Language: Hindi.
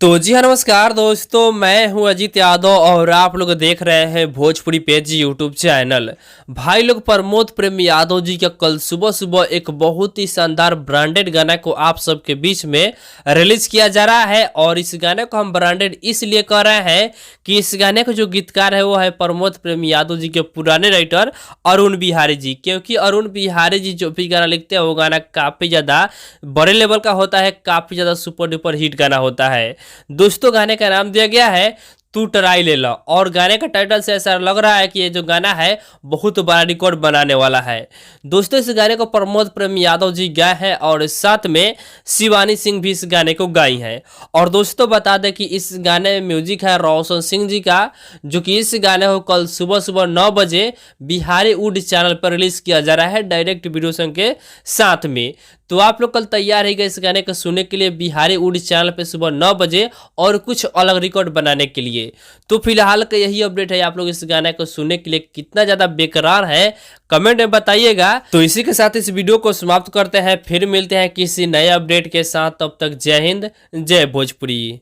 तो जी हाँ, नमस्कार दोस्तों, मैं हूं अजीत यादव और आप लोग देख रहे हैं भोजपुरी पेज यूट्यूब चैनल। भाई लोग, प्रमोद प्रेम यादव जी का कल सुबह सुबह एक बहुत ही शानदार ब्रांडेड गाना को आप सबके बीच में रिलीज किया जा रहा है। और इस गाने को हम ब्रांडेड इसलिए कर रहे हैं कि इस गाने के जो गीतकार है वो है प्रमोद प्रेम यादव जी के पुराने राइटर अरुण बिहारी जी। क्योंकि अरुण बिहारी जी जो भी गाना लिखते हैं वो गाना काफ़ी ज़्यादा बड़े लेवल का होता है, काफ़ी ज़्यादा सुपर डुपर हिट गाना होता है। दोस्तों, गाने का नाम दिया गया है तू ट्राई ले लो। और गाने का टाइटल से ऐसा लग रहा है कि ये जो गाना है बहुत बड़ा रिकॉर्ड बनाने वाला है। दोस्तों, इस गाने को प्रमोद प्रेम यादव जी गाए हैं और साथ में शिवानी सिंह भी इस गाने को गाई हैं। और दोस्तों, बता दें कि इस गाने में म्यूजिक है रोशन सिंह जी का, जो कि इस गाने को कल सुबह सुबह 9 बजे बिहारी वुड चैनल पर रिलीज किया जा रहा है डायरेक्ट वीडियो सॉन्ग के साथ में। तो आप लोग कल तैयार रहिएगा इस गाने को सुनने के लिए बिहारी वुड चैनल पे सुबह 9 बजे और कुछ अलग रिकॉर्ड बनाने के लिए। तो फिलहाल का यही अपडेट है। आप लोग इस गाने को सुनने के लिए कितना ज़्यादा बेकरार है कमेंट में बताइएगा। तो इसी के साथ इस वीडियो को समाप्त करते हैं, फिर मिलते हैं किसी नए अपडेट के साथ। तब तक जय हिंद, जय भोजपुरी।